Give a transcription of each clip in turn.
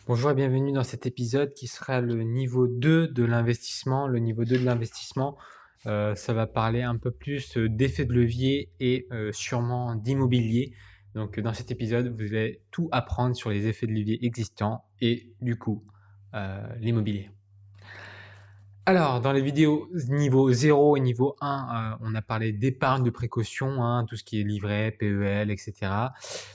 Bonjour et bienvenue dans cet épisode qui sera le niveau 2 de l'investissement. Le niveau 2 de l'investissement, ça va parler un peu plus d'effet de levier et sûrement d'immobilier. Donc dans cet épisode, vous allez tout apprendre sur les effets de levier existants et du coup l'immobilier. Alors, dans les vidéos niveau 0 et niveau 1, on a parlé d'épargne de précaution, hein, tout ce qui est livret, PEL, etc.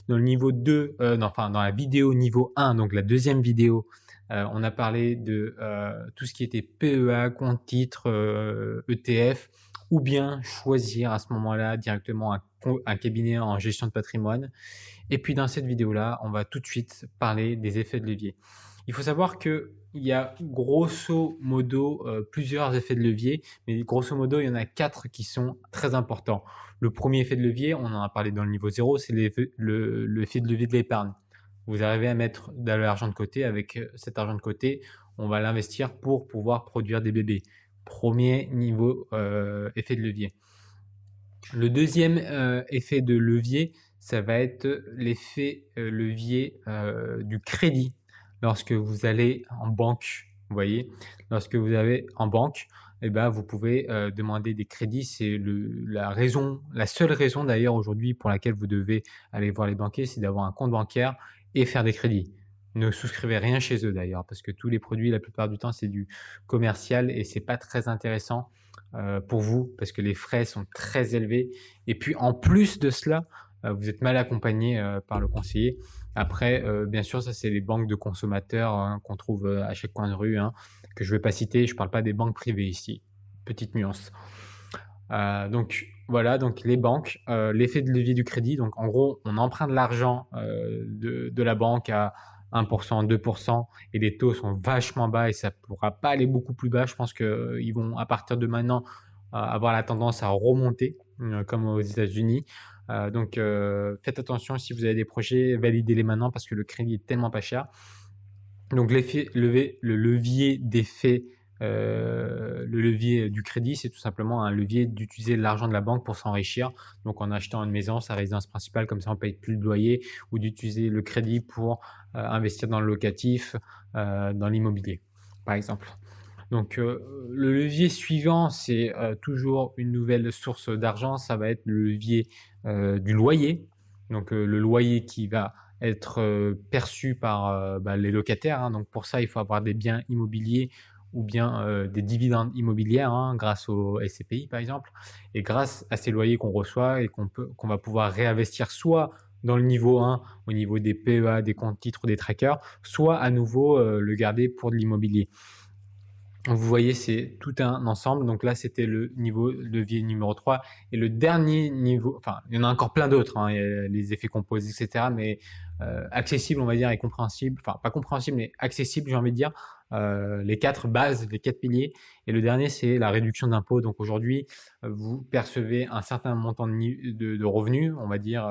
Dans le niveau 2, dans la vidéo niveau 1, donc la deuxième vidéo, on a parlé de tout ce qui était PEA, compte titre, ETF, ou bien choisir à ce moment-là directement un cabinet en gestion de patrimoine. Et puis dans cette vidéo-là, on va tout de suite parler des effets de levier. Il faut savoir qu'il y a grosso modo plusieurs effets de levier, mais grosso modo, il y en a 4 qui sont très importants. Le premier effet de levier, on en a parlé dans le niveau 0, c'est l'effet de levier de l'épargne. Vous arrivez à mettre de l'argent de côté, avec cet argent de côté, on va l'investir pour pouvoir produire des bébés. Premier niveau effet de levier. Le deuxième effet de levier, ça va être l'effet levier du crédit. Lorsque vous allez en banque, vous voyez, lorsque vous avez en banque, eh ben, vous pouvez demander des crédits. C'est la seule raison d'ailleurs aujourd'hui pour laquelle vous devez aller voir les banquiers, c'est d'avoir un compte bancaire et faire des crédits. Ne souscrivez rien chez eux d'ailleurs, parce que tous les produits, la plupart du temps, c'est du commercial et c'est pas très intéressant pour vous, parce que les frais sont très élevés. Et puis en plus de cela, vous êtes mal accompagné par le conseiller. Après, bien sûr, ça c'est les banques de consommateurs hein, qu'on trouve à chaque coin de rue, hein, que je ne vais pas citer. Je ne parle pas des banques privées ici. Petite nuance. Donc voilà, donc les banques, l'effet de levier du crédit. Donc en gros, on emprunte l'argent de la banque à 1%, 2%, et les taux sont vachement bas et ça pourra pas aller beaucoup plus bas. Je pense qu'ils vont à partir de maintenant avoir la tendance à remonter, comme aux États-Unis. Donc faites attention si vous avez des projets, validez-les maintenant parce que le crédit est tellement pas cher. Donc le levier d'effet, le levier du crédit, c'est tout simplement un levier d'utiliser l'argent de la banque pour s'enrichir. Donc en achetant une maison, sa résidence principale, comme ça on paye plus de loyer, ou d'utiliser le crédit pour investir dans le locatif, dans l'immobilier, par exemple. Donc le levier suivant, c'est toujours une nouvelle source d'argent, ça va être le levier du loyer. Donc le loyer qui va être perçu par les locataires, hein. Donc pour ça, il faut avoir des biens immobiliers ou bien des dividendes immobiliers hein, grâce au SCPI par exemple. Et grâce à ces loyers qu'on reçoit et qu'on va pouvoir réinvestir soit dans le niveau 1 au niveau des PEA, des comptes titres, des trackers, soit à nouveau le garder pour de l'immobilier. Vous voyez, c'est tout un ensemble. Donc là, c'était le niveau levier numéro 3. Et le dernier niveau, enfin, il y en a encore plein d'autres, hein, il y a les effets composés, etc. Mais accessible, on va dire, et compréhensible. Enfin, pas compréhensible, mais accessible, j'ai envie de dire. Les 4 bases, les 4 piliers. Et le dernier, c'est la réduction d'impôts. Donc aujourd'hui, vous percevez un certain montant de revenus, on va dire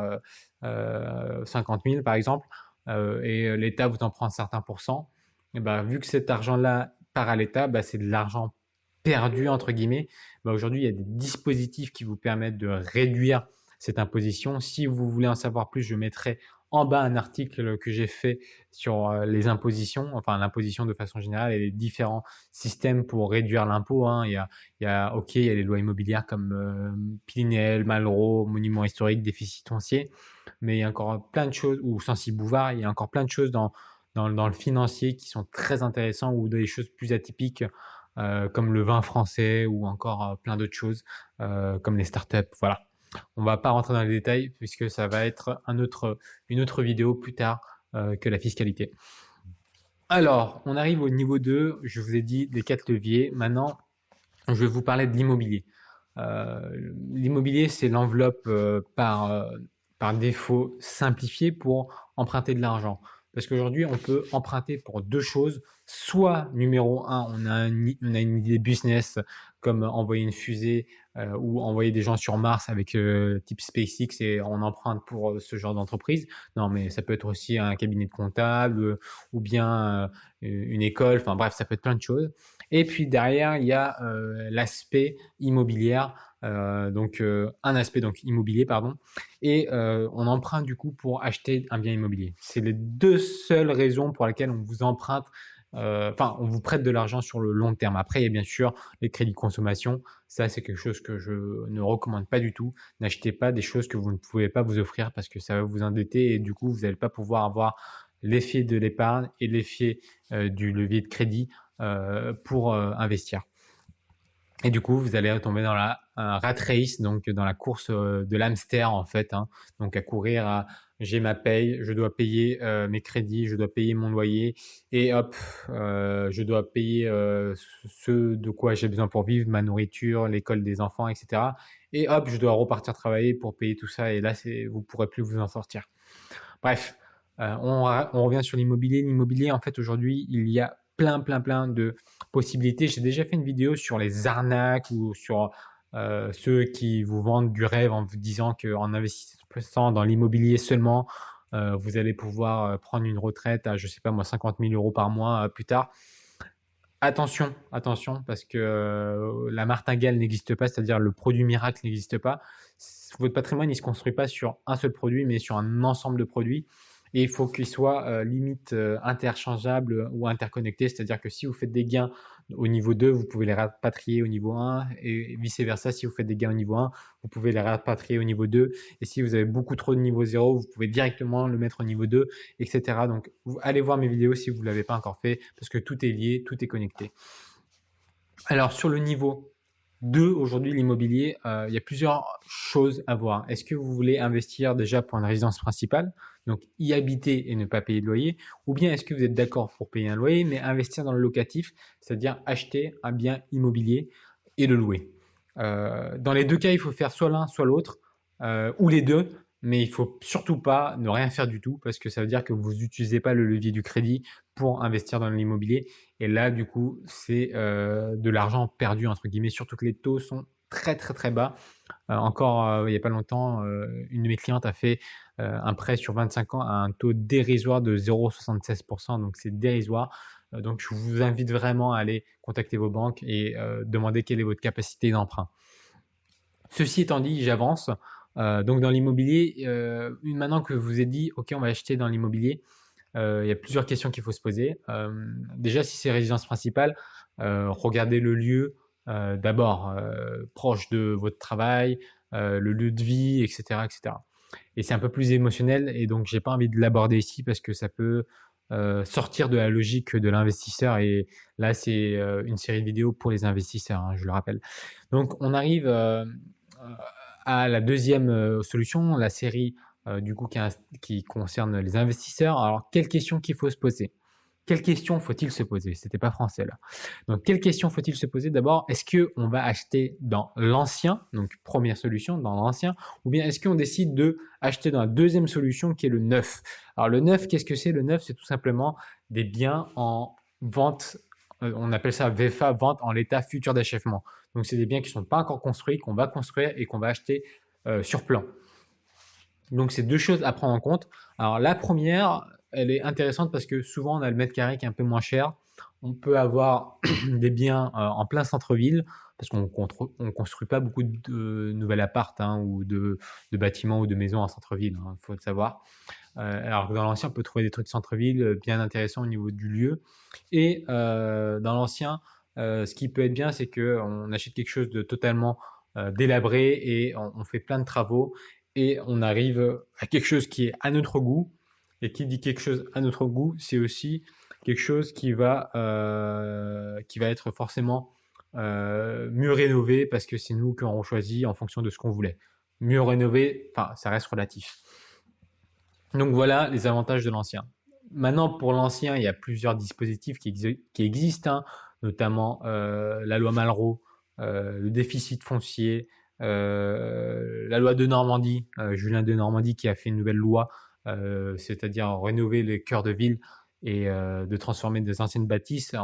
50 000 par exemple, et l'État vous en prend un certain pourcent. Et ben, vu que cet argent-là part à l'État, bah, c'est de l'argent perdu entre guillemets. Bah, aujourd'hui, il y a des dispositifs qui vous permettent de réduire cette imposition. Si vous voulez en savoir plus, je mettrai en bas un article que j'ai fait sur les impositions, enfin l'imposition de façon générale et les différents systèmes pour réduire l'impôt, hein. Il y a les lois immobilières comme Pinel, Malraux, Monuments historiques, déficit foncier, mais il y a encore plein de choses, ou Censi-Bouvard, il y a encore plein de choses dans le financier qui sont très intéressants, ou des choses plus atypiques comme le vin français, ou encore plein d'autres choses comme les startups. Voilà. On va pas rentrer dans les détails puisque ça va être une autre vidéo plus tard que la fiscalité. Alors, on arrive au niveau 2. Je vous ai dit les 4 leviers. Maintenant, je vais vous parler de l'immobilier. L'immobilier, c'est l'enveloppe par défaut simplifiée pour emprunter de l'argent. Parce qu'aujourd'hui, on peut emprunter pour deux choses, Soit numéro un, on a une idée business comme envoyer une fusée ou envoyer des gens sur Mars avec type SpaceX et on emprunte pour ce genre d'entreprise. Non, mais ça peut être aussi un cabinet de comptable ou bien une école. Enfin bref, ça peut être plein de choses. Et puis derrière, il y a l'aspect immobilier, donc un aspect donc immobilier pardon, et on emprunte du coup pour acheter un bien immobilier. C'est les deux seules raisons pour lesquelles on vous emprunte, enfin on vous prête de l'argent sur le long terme. Après, il y a bien sûr les crédits de consommation. Ça, c'est quelque chose que je ne recommande pas du tout. N'achetez pas des choses que vous ne pouvez pas vous offrir parce que ça va vous endetter et du coup, vous n'allez pas pouvoir avoir l'effet de l'épargne et l'effet du levier de crédit pour investir. Et du coup, vous allez tomber dans la rat race, donc dans la course de l'hamster en fait, hein. Donc à courir à j'ai ma paye, je dois payer mes crédits, je dois payer mon loyer et hop, je dois payer ce de quoi j'ai besoin pour vivre, ma nourriture, l'école des enfants, etc. Et hop, je dois repartir travailler pour payer tout ça et là, vous pourrez plus vous en sortir. Bref, on revient sur l'immobilier. L'immobilier, en fait, aujourd'hui, il y a plein de possibilités. J'ai déjà fait une vidéo sur les arnaques ou sur ceux qui vous vendent du rêve en vous disant qu'en investissant dans l'immobilier seulement, vous allez pouvoir prendre une retraite à, je sais pas moi, 50 000 euros par mois plus tard. Attention, attention, parce que la martingale n'existe pas, c'est-à-dire le produit miracle n'existe pas. Votre patrimoine, il se construit pas sur un seul produit, mais sur un ensemble de produits. Et il faut qu'il soit limite interchangeable ou interconnecté, c'est-à-dire que si vous faites des gains au niveau 2, vous pouvez les rapatrier au niveau 1, et vice-versa, si vous faites des gains au niveau 1, vous pouvez les rapatrier au niveau 2, et si vous avez beaucoup trop de niveau 0, vous pouvez directement le mettre au niveau 2, etc. Donc, allez voir mes vidéos si vous ne l'avez pas encore fait, parce que tout est lié, tout est connecté. Alors, sur le niveau 2, aujourd'hui, l'immobilier, il y a plusieurs choses à voir. Est-ce que vous voulez investir déjà pour une résidence principale, donc y habiter et ne pas payer de loyer, ou bien est-ce que vous êtes d'accord pour payer un loyer, mais investir dans le locatif, c'est-à-dire acheter un bien immobilier et le louer. Dans les deux cas, il faut faire soit l'un, soit l'autre, ou les deux, mais il faut surtout pas ne rien faire du tout, parce que ça veut dire que vous n'utilisez pas le levier du crédit pour investir dans l'immobilier. Et là, du coup, c'est de l'argent perdu, entre guillemets, surtout que les taux sont très bas. Encore il n'y a pas longtemps, une de mes clientes a fait un prêt sur 25 ans à un taux dérisoire de 0,76%, donc c'est dérisoire. Donc je vous invite vraiment à aller contacter vos banques et demander quelle est votre capacité d'emprunt. Ceci étant dit, j'avance. Donc dans l'immobilier, maintenant que je vous ai dit, ok, on va acheter dans l'immobilier, il y a plusieurs questions qu'il faut se poser. Déjà, si c'est résidence principale, regardez le lieu d'abord proche de votre travail, le lieu de vie, etc., etc. Et c'est un peu plus émotionnel et donc j'ai pas envie de l'aborder ici parce que ça peut sortir de la logique de l'investisseur et là c'est une série de vidéos pour les investisseurs, hein, je le rappelle. Donc on arrive à la deuxième solution, la série du coup qui concerne les investisseurs. Alors quelles questions qu'il faut se poser? Quelles questions faut-il se poser? C'était pas français là. Donc quelles questions faut-il se poser? D'abord, est-ce qu'on va acheter dans l'ancien, donc première solution, dans l'ancien, ou bien est-ce qu'on décide de acheter dans la deuxième solution qui est le neuf? Alors le neuf, qu'est-ce que c'est? Le neuf, c'est tout simplement des biens en vente, on appelle ça VFA, vente en l'état futur d'achèvement. Donc c'est des biens qui ne sont pas encore construits, qu'on va construire et qu'on va acheter sur plan. Donc c'est deux choses à prendre en compte. Alors la première, elle est intéressante parce que souvent on a le mètre carré qui est un peu moins cher. On peut avoir des biens en plein centre-ville parce qu'on ne construit pas beaucoup de nouvel appart hein, ou de bâtiments ou de maisons en centre-ville, il faut le savoir. Alors que dans l'ancien, on peut trouver des trucs centre-ville bien intéressants au niveau du lieu. Et dans l'ancien, ce qui peut être bien, c'est qu'on achète quelque chose de totalement délabré et on fait plein de travaux et on arrive à quelque chose qui est à notre goût. Et qui dit quelque chose à notre goût, c'est aussi quelque chose qui va être forcément mieux rénové parce que c'est nous qui aurons choisi en fonction de ce qu'on voulait. Mieux rénové, enfin, ça reste relatif. Donc voilà les avantages de l'ancien. Maintenant, pour l'ancien, il y a plusieurs dispositifs qui existent, hein, notamment la loi Malraux, le déficit foncier, la loi de Normandie, Julien de Normandie qui a fait une nouvelle loi, c'est-à-dire rénover les cœurs de ville. et de transformer des anciennes bâtisses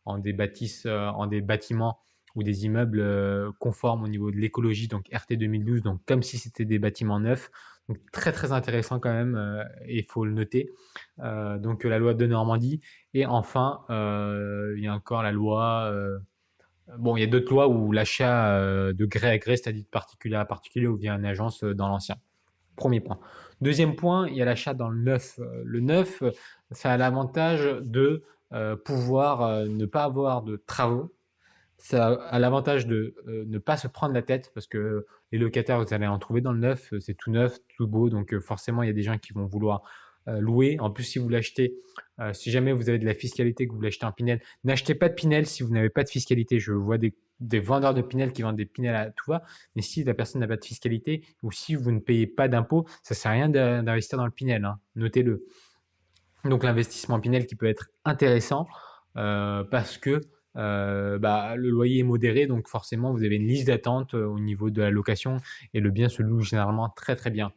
en des bâtisses, en des bâtiments ou des immeubles conformes au niveau de l'écologie, donc RT 2012, donc comme si c'était des bâtiments neufs. Donc très très intéressant quand même, et il faut le noter. Donc la loi de Normandie. Et enfin, il y a encore la loi. Bon, il y a d'autres lois où l'achat de gré à gré, c'est-à-dire de particulier à particulier ou via une agence dans l'ancien. Premier point. Deuxième point, il y a l'achat dans le neuf. Le neuf, ça a l'avantage de pouvoir ne pas avoir de travaux. Ça a l'avantage de ne pas se prendre la tête parce que les locataires, vous allez en trouver dans le neuf, c'est tout neuf, tout beau, donc forcément, il y a des gens qui vont vouloir louer. En plus, si vous l'achetez, si jamais vous avez de la fiscalité, que vous l'achetez en Pinel, n'achetez pas de Pinel si vous n'avez pas de fiscalité. Je vois des vendeurs de Pinel qui vendent des Pinel à tout va, mais si la personne n'a pas de fiscalité ou si vous ne payez pas d'impôts, ça sert à rien d'investir dans le Pinel, hein, notez-le. Donc l'investissement Pinel qui peut être intéressant parce que le loyer est modéré, donc forcément vous avez une liste d'attente au niveau de la location et le bien se loue généralement très très bien.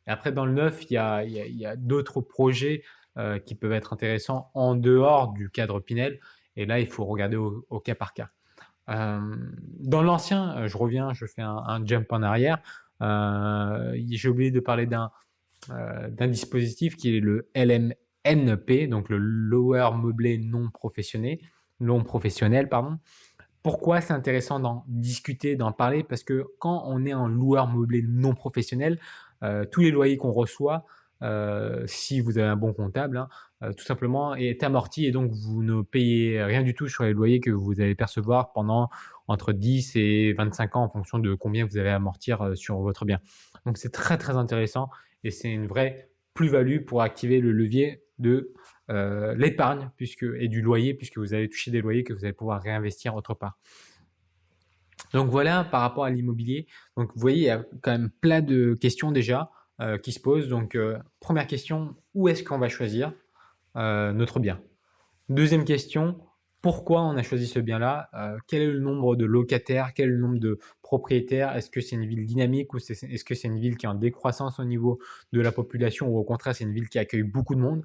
Et après dans le neuf, il y a d'autres projets qui peuvent être intéressants en dehors du cadre Pinel et là il faut regarder au cas par cas. Dans l'ancien, je reviens, je fais un jump en arrière. J'ai oublié de parler d'un dispositif qui est le LMNP, donc le loueur meublé non professionnel, pardon. Pourquoi c'est intéressant d'en discuter, d'en parler? Parce que quand on est en loueur meublé non professionnel, tous les loyers qu'on reçoit, si vous avez un bon comptable, hein, tout simplement est amorti et donc vous ne payez rien du tout sur les loyers que vous allez percevoir pendant entre 10 et 25 ans en fonction de combien vous allez amortir sur votre bien. Donc c'est très très intéressant et c'est une vraie plus-value pour activer le levier de l'épargne et du loyer puisque vous allez toucher des loyers que vous allez pouvoir réinvestir autre part. Donc voilà par rapport à l'immobilier. Donc vous voyez, il y a quand même plein de questions déjà qui se posent. Donc première question, où est-ce qu'on va choisir notre bien? Deuxième question, pourquoi on a choisi ce bien-là? Quel est le nombre de locataires? Quel est le nombre de propriétaires? Est-ce que c'est une ville dynamique ou est-ce que c'est une ville qui est en décroissance au niveau de la population ou au contraire c'est une ville qui accueille beaucoup de monde?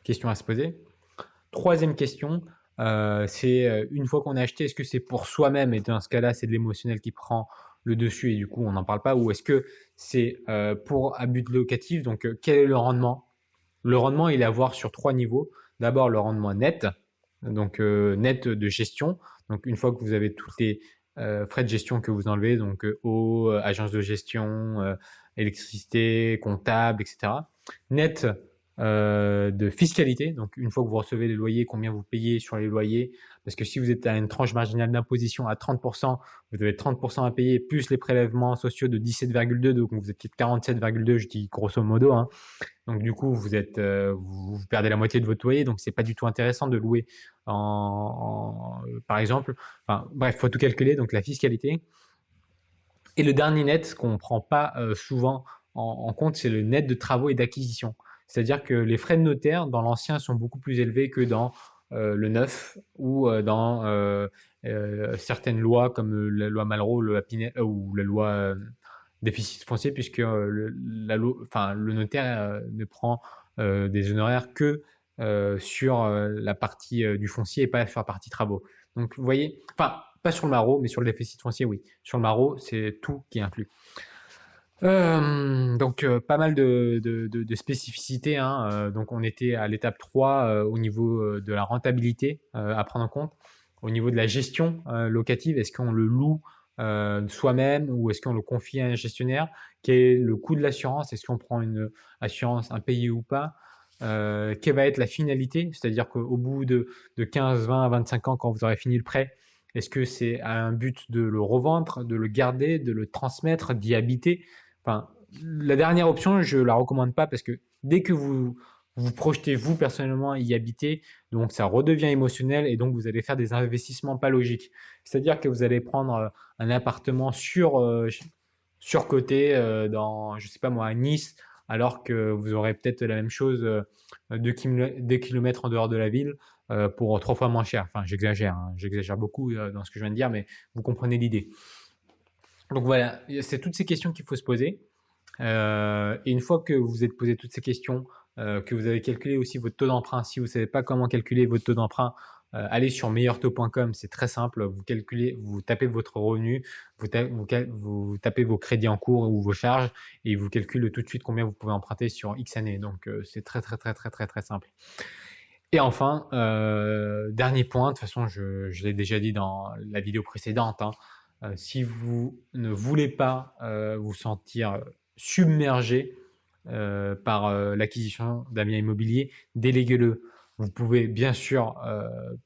Question à se poser. Troisième question, c'est une fois qu'on a acheté, est-ce que c'est pour soi-même? Et dans ce cas-là, c'est de l'émotionnel qui prend le dessus et du coup, on n'en parle pas. Ou est-ce que c'est pour à but locatif? Donc, quel est le rendement? Le rendement, il est à voir sur 3 niveaux. D'abord, le rendement net, donc net de gestion. Donc, une fois que vous avez tous les frais de gestion que vous enlevez, donc eau, agence de gestion, électricité, comptable, etc. Net de fiscalité. Donc, une fois que vous recevez les loyers, combien vous payez sur les loyers. Parce que si vous êtes à une tranche marginale d'imposition à 30%, vous avez 30% à payer, plus les prélèvements sociaux de 17,2, donc vous êtes 47,2, je dis grosso modo. Hein. Donc, du coup, vous perdez la moitié de votre loyer, donc c'est pas du tout intéressant de louer par exemple. Enfin, bref, faut tout calculer, donc la fiscalité. Et le dernier net, qu'on ne prend pas souvent en compte, c'est le net de travaux et d'acquisition. C'est-à-dire que les frais de notaire dans l'ancien sont beaucoup plus élevés que dans le neuf ou dans certaines lois comme la loi Malraux ou la loi déficit foncier, puisque le notaire ne prend des honoraires que sur la partie du foncier et pas sur la partie travaux. Donc vous voyez, enfin pas sur le Maro, mais sur le déficit foncier, oui. Sur le Maro, c'est tout qui est inclus. Donc pas mal de spécificités. Hein. Donc on était à l'étape 3 au niveau de la rentabilité à prendre en compte. Au niveau de la gestion locative, est-ce qu'on le loue soi-même ou est-ce qu'on le confie à un gestionnaire? Quel est le coût de l'assurance? Est-ce qu'on prend une assurance impayée ou pas? Quelle va être la finalité? C'est-à-dire qu'au bout de 15, 20, 25 ans, quand vous aurez fini le prêt, est-ce que c'est à un but de le revendre, de le garder, de le transmettre, d'y habiter? Enfin, la dernière option, je la recommande pas parce que dès que vous vous projetez vous personnellement y habiter, donc ça redevient émotionnel et donc vous allez faire des investissements pas logiques. C'est-à-dire que vous allez prendre un appartement surcoté dans, je sais pas moi, à Nice, alors que vous aurez peut-être la même chose 2 kilomètres en dehors de la ville pour 3 fois moins cher. Enfin, j'exagère, hein, j'exagère beaucoup dans ce que je viens de dire, mais vous comprenez l'idée. Donc voilà, c'est toutes ces questions qu'il faut se poser. Et une fois que vous êtes posé toutes ces questions, que vous avez calculé aussi votre taux d'emprunt. Si vous ne savez pas comment calculer votre taux d'emprunt, allez sur meilleurtaux.com, c'est très simple. Vous calculez, vous tapez votre revenu, vous tapez vos crédits en cours ou vos charges et il vous calcule tout de suite combien vous pouvez emprunter sur X années. Donc c'est très simple. Et enfin, dernier point, de toute façon je l'ai déjà dit dans la vidéo précédente, hein, si vous ne voulez pas vous sentir submergé par l'acquisition d'un bien immobilier, déléguez-le. Vous pouvez bien sûr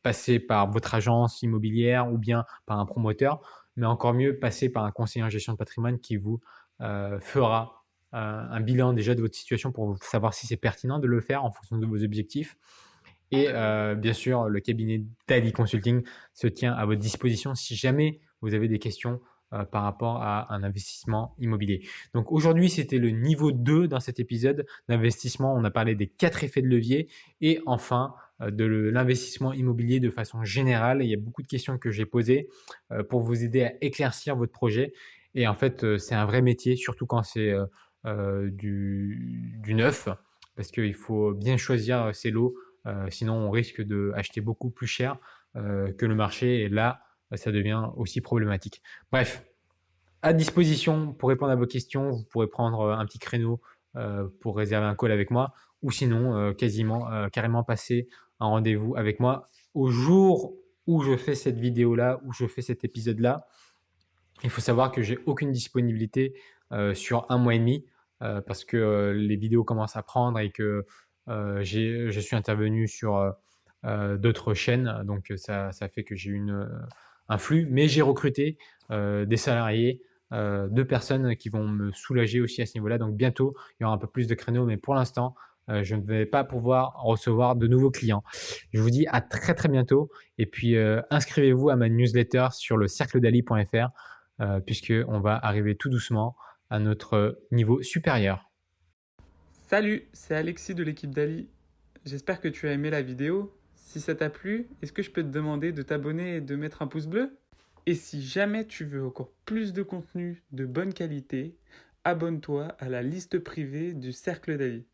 passer par votre agence immobilière ou bien par un promoteur, mais encore mieux passer par un conseiller en gestion de patrimoine qui vous fera un bilan déjà de votre situation pour savoir si c'est pertinent de le faire en fonction de vos objectifs. Et bien sûr, le cabinet Daily Consulting se tient à votre disposition si jamais vous avez des questions par rapport à un investissement immobilier. Donc aujourd'hui, c'était le niveau 2 dans cet épisode d'investissement. On a parlé des 4 effets de levier et enfin de l'investissement immobilier de façon générale. Il y a beaucoup de questions que j'ai posées pour vous aider à éclaircir votre projet. Et en fait, c'est un vrai métier, surtout quand c'est du neuf, parce qu'il faut bien choisir ses lots. Sinon, on risque d'acheter beaucoup plus cher que le marché et là, ça devient aussi problématique. Bref, à disposition pour répondre à vos questions. Vous pourrez prendre un petit créneau pour réserver un call avec moi ou sinon carrément passer un rendez-vous avec moi au jour où je fais cette vidéo-là, où je fais cet épisode-là. Il faut savoir que j'ai aucune disponibilité sur 1 mois et demi parce que les vidéos commencent à prendre et que je suis intervenu sur d'autres chaînes, donc ça fait que j'ai un flux, mais j'ai recruté des salariés, 2 personnes qui vont me soulager aussi à ce niveau-là. Donc bientôt, il y aura un peu plus de créneaux, mais pour l'instant, je ne vais pas pouvoir recevoir de nouveaux clients. Je vous dis à très bientôt et puis inscrivez-vous à ma newsletter sur le cercledali.fr puisqu'on va arriver tout doucement à notre niveau supérieur. Salut, c'est Alexis de l'équipe Dali. J'espère que tu as aimé la vidéo. Si ça t'a plu, est-ce que je peux te demander de t'abonner et de mettre un pouce bleu? Et si jamais tu veux encore plus de contenu de bonne qualité, abonne-toi à la liste privée du Cercle Dali.